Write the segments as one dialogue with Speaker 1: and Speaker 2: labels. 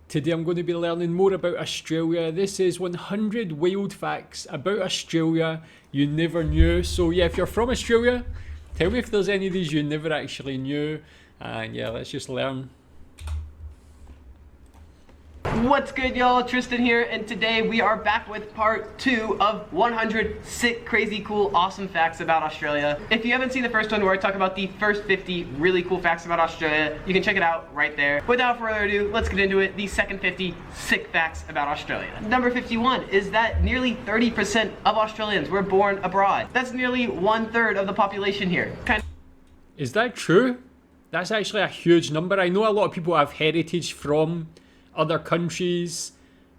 Speaker 1: Today I'm going to be learning more about Australia. This is 100 wild facts about Australia you never knew. So yeah, if you're from Australia, tell me if there's any of these you never actually knew. And yeah, let's just learn.
Speaker 2: What's good, y'all? Tristan here, and today we are back with part 2 of 100 sick, crazy, cool, awesome facts about Australia. If you haven't seen the first one where I talk about the first 50 really cool facts about Australia, you can check it out right there. Without further ado, let's get into it. The second 50 sick facts about Australia. Number 51 is that nearly 30% of Australians were born abroad. That's nearly 1/3 of the population here.
Speaker 1: Is that true? That's actually a huge number. I know a lot of people have heritage from other countries,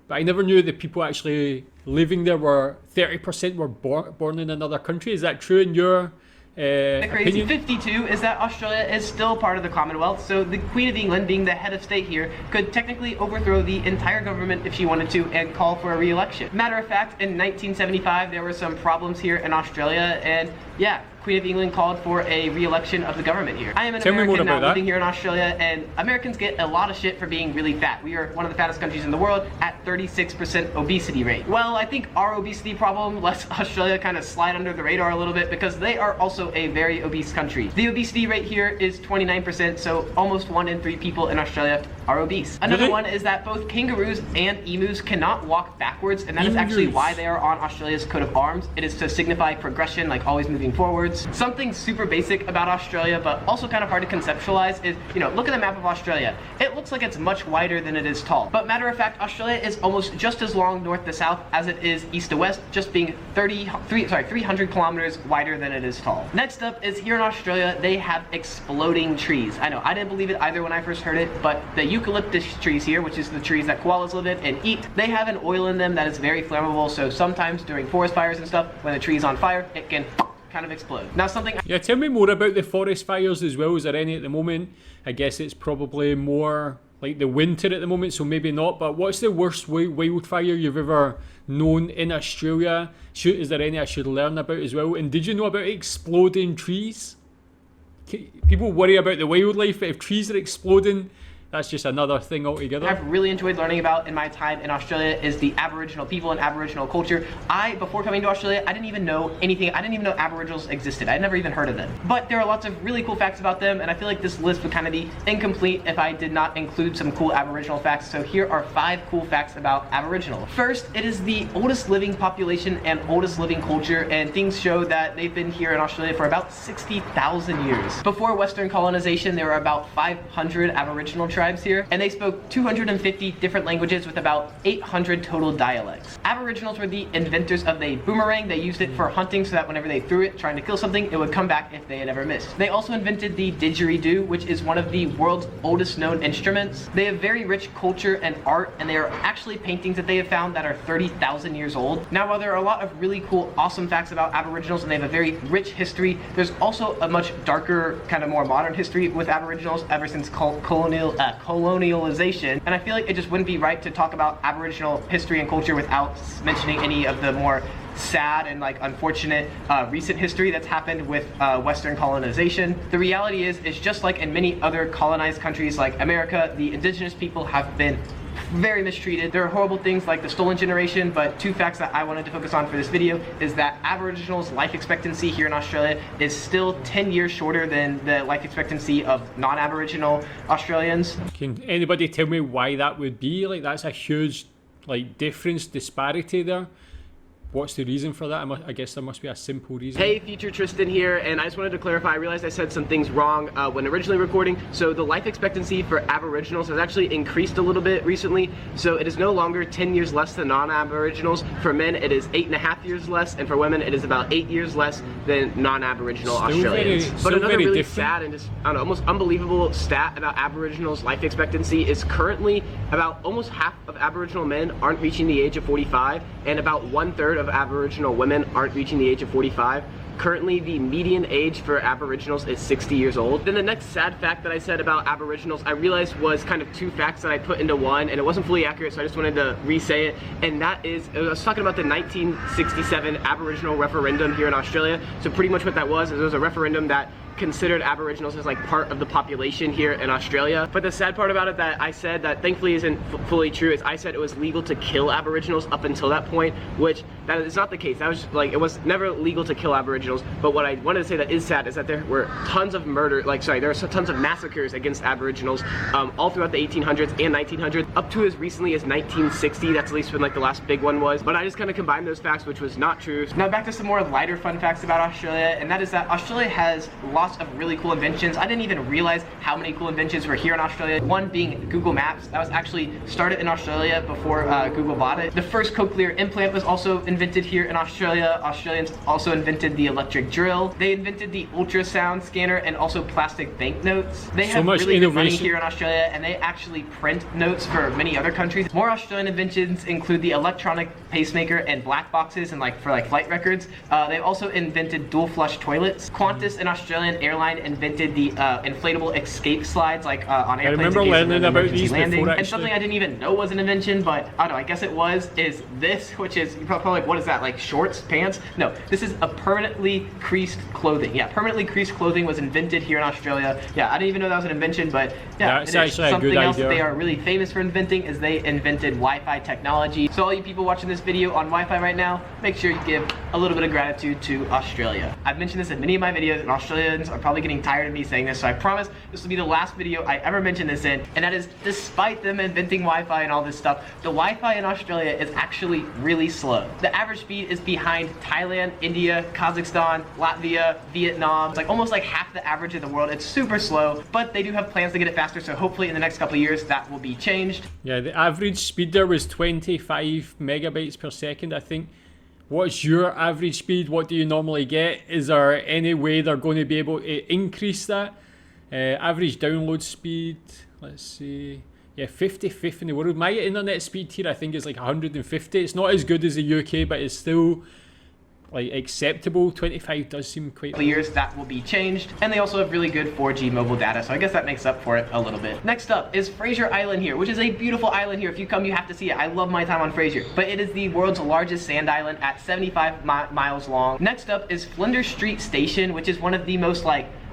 Speaker 1: but I never knew that people actually living there were 30% were born in another country. Is that true in your opinion?
Speaker 2: 52 is that Australia is still part of the Commonwealth, so the Queen of England, being the head of state here, could technically overthrow the entire government if she wanted to and call for a re-election. Matter of fact, in 1975 there were some problems here in Australia, and yeah, Queen of England called for a re-election of the government here. I am an American now living here in Australia, and Americans get a lot of shit for being really fat. We are one of the fattest countries in the world at 36% obesity rate. Well, I think our obesity problem lets Australia kind of slide under the radar a little bit because they are also a very obese country. The obesity rate here is 29%, so almost 1 in 3 people in Australia are obese. Another one is that both kangaroos and emus cannot walk backwards, and that is actually why they are on Australia's coat of arms. It is to signify progression, like always moving forwards. Something super basic about Australia, but also kind of hard to conceptualize is, look at the map of Australia. It looks like it's much wider than it is tall. But matter of fact, Australia is almost just as long north to south as it is east to west, just being 300 kilometers wider than it is tall. Next up is here in Australia, they have exploding trees. I know, I didn't believe it either when I first heard it, but the eucalyptus trees here, which is the trees that koalas live in and eat, they have an oil in them that is very flammable, so sometimes during forest fires and stuff, when the tree's on fire, it can kind of explode. Now
Speaker 1: Yeah, tell me more about the forest fires as well. Is there any at the moment? I guess it's probably more like the winter at the moment, so maybe not, but what's the worst wildfire you've ever known in Australia? Is there any I should learn about as well? And did you know about exploding trees? People worry about the wildlife, but if trees are exploding, that's just another thing altogether.
Speaker 2: I've really enjoyed learning about in my time in Australia is the Aboriginal people and Aboriginal culture. Before coming to Australia, I didn't even know anything. I didn't even know Aboriginals existed. I'd never even heard of them. But there are lots of really cool facts about them, and I feel like this list would kind of be incomplete if I did not include some cool Aboriginal facts. So here are 5 cool facts about Aboriginal. First, it is the oldest living population and oldest living culture, and things show that they've been here in Australia for about 60,000 years. Before Western colonization, there were about 500 Aboriginal tribes here, and they spoke 250 different languages with about 800 total dialects. Aboriginals were the inventors of the boomerang. They used it for hunting so that whenever they threw it trying to kill something, it would come back if they had ever missed. They also invented the didgeridoo, which is one of the world's oldest known instruments. They have very rich culture and art, and they are actually paintings that they have found that are 30,000 years old. Now, while there are a lot of really cool, awesome facts about Aboriginals, and they have a very rich history, there's also a much darker, kind of more modern history with Aboriginals ever since colonialization, and I feel like it just wouldn't be right to talk about Aboriginal history and culture without mentioning any of the more sad and unfortunate recent history that's happened with Western colonization. The reality is just like in many other colonized countries like America, the indigenous people have been very mistreated. There are horrible things like the stolen generation, but 2 facts that I wanted to focus on for this video is that Aboriginals' life expectancy here in Australia is still 10 years shorter than the life expectancy of non-Aboriginal Australians.
Speaker 1: Can anybody tell me why that would be? That's a huge difference, disparity there. What's the reason for that? I guess there must be a simple reason.
Speaker 2: Hey, future Tristan here, and I just wanted to clarify. I realized I said some things wrong when originally recording. So the life expectancy for Aboriginals has actually increased a little bit recently. So it is no longer 10 years less than non-Aboriginals. For men, it is 8.5 years less, and for women, it is about 8 years less than non-Aboriginal Australians. But another really sad and just, I don't know, almost unbelievable stat about Aboriginals' life expectancy is currently about almost half of Aboriginal men aren't reaching the age of 45, and about 1/3 of Aboriginal women aren't reaching the age of 45. Currently, the median age for Aboriginals is 60 years old. Then the next sad fact that I said about Aboriginals, I realized was kind of 2 facts that I put into one, and it wasn't fully accurate, so I just wanted to re-say it. And that is, I was talking about the 1967 Aboriginal referendum here in Australia. So pretty much what that was is it was a referendum that considered Aboriginals as like part of the population here in Australia. But the sad part about it that I said that thankfully isn't fully true is I said it was legal to kill Aboriginals up until that point, which that is not the case. That was just, like, it was never legal to kill Aboriginals. But what I wanted to say that is sad is that there were tons of there were tons of massacres against Aboriginals all throughout the 1800s and 1900s, up to as recently as 1960. That's at least when like the last big one was. But I just kind of combined those facts, which was not true. Now back to some more lighter fun facts about Australia, and that is that Australia has lots of really cool inventions. I didn't even realize how many cool inventions were here in Australia. One being Google Maps. That was actually started in Australia before Google bought it. The first cochlear implant was also invented here in Australia. Australians also invented the electric drill. They invented the ultrasound scanner and also plastic banknotes. They have really good money here in Australia, and they actually print notes for many other countries. More Australian inventions include the electronic pacemaker and black boxes and for flight records. They also invented dual flush toilets. Qantas, an Australian airline, invented the inflatable escape slides on airplanes.
Speaker 1: I remember learning about these before,
Speaker 2: and something I didn't even know was an invention, but I don't know, I guess it was, is this, which is, you're probably like, what is that, like shorts, pants? No, this is a permanently creased clothing. Yeah, permanently creased clothing was invented here in Australia. Yeah, I didn't even know that was an invention, but yeah,
Speaker 1: it's actually
Speaker 2: something
Speaker 1: a good
Speaker 2: else
Speaker 1: idea.
Speaker 2: That they are really famous for inventing is they invented Wi-Fi technology. So all you people watching this video on Wi-Fi right now, make sure you give a little bit of gratitude to Australia. I've mentioned this in many of my videos, and Australians are probably getting tired of me saying this, so I promise this will be the last video I ever mention this in, and that is, despite them inventing Wi-Fi and all this stuff, the Wi-Fi in Australia is actually really slow. The average speed is behind Thailand, India, Kazakhstan, Latvia, Vietnam. It's like almost like half the average of the world. It's super slow, but they do have plans to get it faster, so hopefully in the next couple of years that will be changed.
Speaker 1: Yeah, the average speed there was 25 megabytes per second, I think. What's your average speed? What do you normally get? Is there any way they're going to be able to increase that? Average download speed, let's see. Yeah, 55th in the world. My internet speed here, I think, is like 150. It's not as good as the UK, but it's still like acceptable. 25 does seem quite...
Speaker 2: years that will be changed, and they also have really good 4G mobile data, so I guess that makes up for it a little bit. Next up is Fraser Island here, which is a beautiful island here. If you come, you have to see it. I love my time on Fraser, but it is the world's largest sand island at 75 miles long. Next up is Flinders Street Station, which is one of the most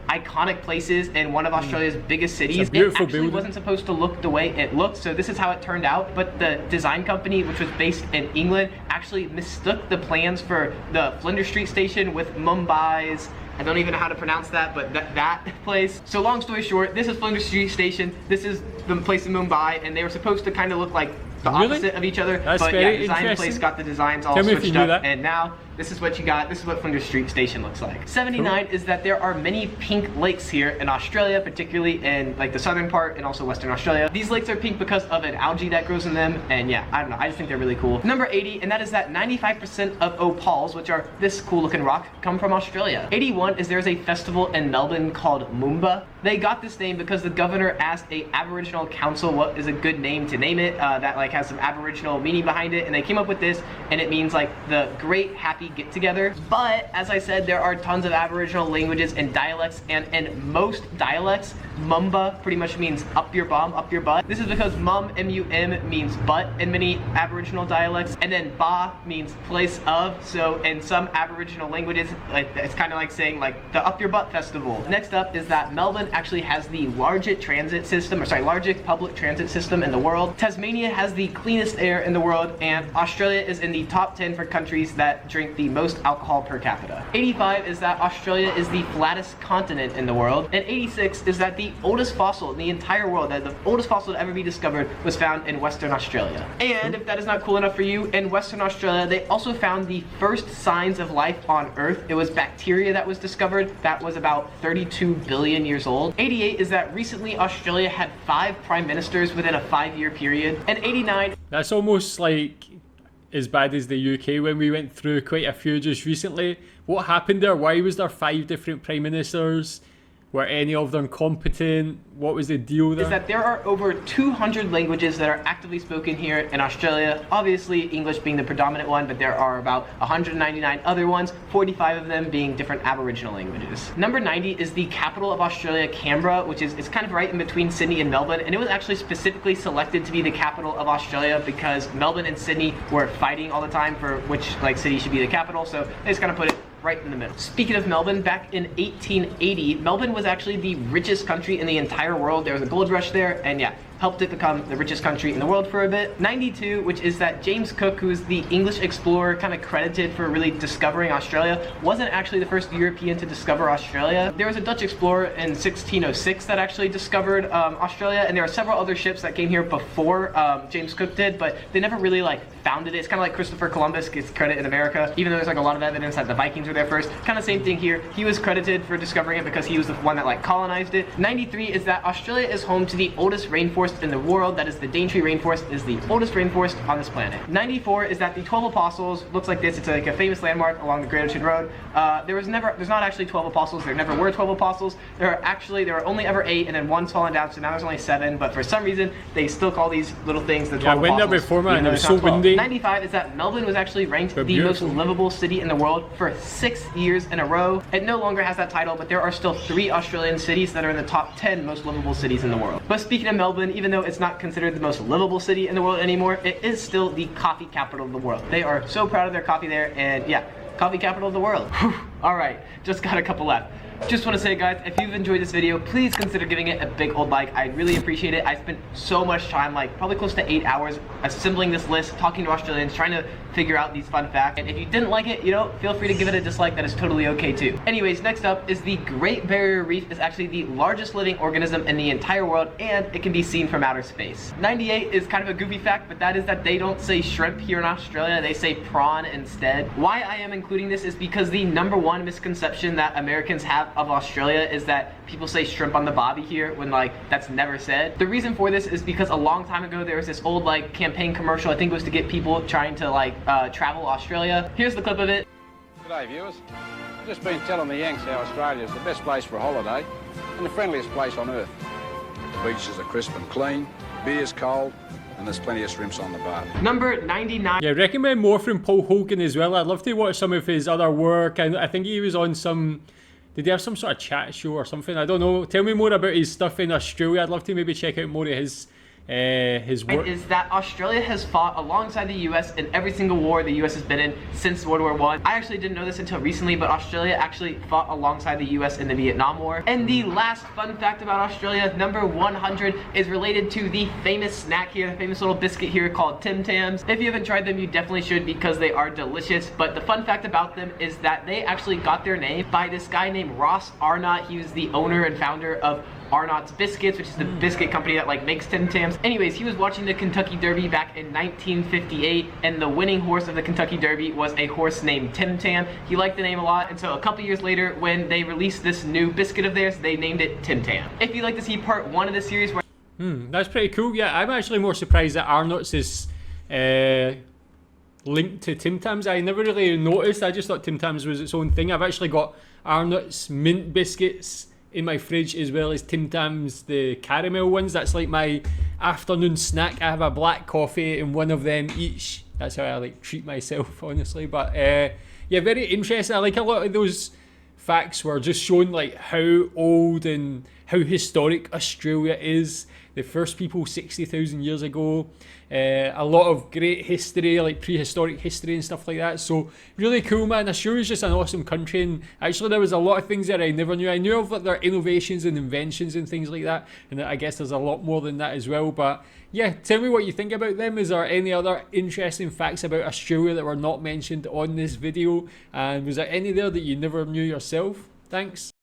Speaker 2: iconic places in one of Australia's biggest cities. It actually wasn't supposed to look the way it looked, so this is how it turned out, but the design company, which was based in England, actually mistook the plans for the Flinders Street Station with Mumbai's, I don't even know how to pronounce that, but that place. So long story short, this is Flinders Street Station, this is the place in Mumbai, and they were supposed to kind of look like the opposite of each other.
Speaker 1: That's
Speaker 2: but
Speaker 1: very
Speaker 2: yeah, design place got the designs all switched up, and now this is what you got. This is what Flinders Street Station looks like. 79 is that there are many pink lakes here in Australia, particularly in the southern part and also Western Australia. These lakes are pink because of an algae that grows in them, and yeah, I don't know, I just think they're really cool. Number 80, and that is that 95% of opals, which are this cool looking rock, come from Australia. 81 is there's a festival in Melbourne called Moomba. They got this name because the governor asked a Aboriginal council what is a good name to name it, that has some Aboriginal meaning behind it, and they came up with this, and it means the great happy get together. But as I said, there are tons of Aboriginal languages and dialects, and in most dialects, Mumba pretty much means up your bum, up your butt. This is because mum, M-U-M, means butt in many Aboriginal dialects, and then ba means place of. So in some Aboriginal languages, it's kind of like saying the up your butt festival. Next up is that Melbourne actually has the largest largest public transit system in the world. Tasmania has the cleanest air in the world, and Australia is in the top 10 for countries that drink the most alcohol per capita. 85 is that Australia is the flattest continent in the world, and 86 is that the oldest fossil in the entire world, the oldest fossil to ever be discovered, was found in Western Australia. And if that is not cool enough for you, in Western Australia they also found the first signs of life on Earth. It was bacteria that was discovered that was about 32 billion years old. 88 is that recently Australia had 5 prime ministers within a 5-year period. And 89,
Speaker 1: that's almost like as bad as the UK when we went through quite a few just recently. What happened there? Why was there 5 different prime ministers? Were any of them competent? What was the deal there?
Speaker 2: Is that there are over 200 languages that are actively spoken here in Australia. Obviously, English being the predominant one, but there are about 199 other ones, 45 of them being different Aboriginal languages. Number 90 is the capital of Australia, Canberra, which is kind of right in between Sydney and Melbourne, and it was actually specifically selected to be the capital of Australia because Melbourne and Sydney were fighting all the time for which city should be the capital, so they just kind of put it right in the middle. Speaking of Melbourne, back in 1880, Melbourne was actually the richest country in the entire world. There was a gold rush there, and yeah, helped it become the richest country in the world for a bit. 92, which is that James Cook, who's the English explorer kind of credited for really discovering Australia, wasn't actually the first European to discover Australia. There was a Dutch explorer in 1606 that actually discovered Australia, and there are several other ships that came here before James Cook did, but they never really like founded it. It's kind of like Christopher Columbus gets credit in America, even though there's like a lot of evidence that the Vikings were there first. Kind of same thing here. He was credited for discovering it because he was the one that like colonized it. 93 is that Australia is home to the oldest rainforest in the world. That is the Daintree rainforest, is the oldest rainforest on this planet. 94 is that the 12 apostles looks like this. It's like a famous landmark along the Great Ocean Road. There's not actually 12 apostles. There never were 12 apostles. There were only ever 8, and then one's fallen down, so now there's only 7. But for some reason, they still call these little things the 12 apostles.
Speaker 1: I went there before, man, and it was so windy.
Speaker 2: 95 is that Melbourne was actually ranked the most livable city in the world for 6 years in a row. It no longer has that title, but there are still 3 Australian cities that are in the top 10 most livable cities in the world. But speaking of Melbourne, even though it's not considered the most livable city in the world anymore, it is still the coffee capital of the world. They are so proud of their coffee there, and yeah, coffee capital of the world. Alright, just got a couple left. Just want to say, guys, if you've enjoyed this video, please consider giving it a big old like. I really appreciate it. I spent so much time, like probably close to 8 hours, assembling this list, talking to Australians, trying to figure out these fun facts. And if you didn't like it, you know, feel free to give it a dislike. That is totally okay too. Anyways, next up is the Great Barrier Reef is actually the largest living organism in the entire world, and it can be seen from outer space. 98 is kind of a goofy fact, but that is that they don't say shrimp here in Australia. They say prawn instead. Why I am including this is because the #1 misconception that Americans have of Australia is that people say shrimp on the bobby here when like that's never said. The reason for this is because a long time ago there was this old like campaign commercial, I think it was to get people trying to like travel Australia. Here's the clip of it.
Speaker 3: G'day viewers. I've just been telling the Yanks how Australia is the best place for a holiday and the friendliest place on earth. The beaches are crisp and clean, beer's cold, and there's plenty of shrimps on the bar.
Speaker 2: Number 99.
Speaker 1: Yeah, recommend more from Paul Hogan as well. I'd love to watch some of his other work. I think he was on some... Did he have some sort of chat show or something? I don't know. Tell me more about his stuff in Australia. I'd love to maybe check out more of his work.
Speaker 2: Is that Australia has fought alongside the US in every single war the US has been in since World War I. I actually didn't know this until recently, but Australia actually fought alongside the US in the Vietnam War. And the last fun fact about Australia, number 100, is related to the famous snack here, the famous little biscuit here called Tim Tams. If you haven't tried them, you definitely should because they are delicious. But the fun fact about them is that they actually got their name by this guy named Ross Arnott. He was the owner and founder of Arnott's Biscuits, which is the biscuit company that like makes Tim Tams. Anyways, he was watching the Kentucky Derby back in 1958, and the winning horse of the Kentucky Derby was a horse named Tim Tam. He liked the name a lot, and so a couple years later, when they released this new biscuit of theirs, they named it Tim Tam. If you'd like to see part 1 of the series, where
Speaker 1: that's pretty cool. Yeah, I'm actually more surprised that Arnott's is linked to Tim Tams. I never really noticed. I just thought Tim Tams was its own thing. I've actually got Arnott's mint biscuits in my fridge as well as Tim Tams, the caramel ones. That's like my afternoon snack. I have a black coffee and one of them each. That's how I like treat myself, honestly. But yeah, very interesting. I like a lot of those facts were just showing like how old and how historic Australia is. The first people 60,000 years ago. A lot of great history, like prehistoric history and stuff like that. So really cool, man. Australia's just an awesome country, and actually there was a lot of things that I never knew. I knew of like their innovations and inventions and things like that, and I guess there's a lot more than that as well. But yeah, tell me what you think about them. Is there any other interesting facts about Australia that were not mentioned on this video? And was there any there that you never knew yourself? Thanks.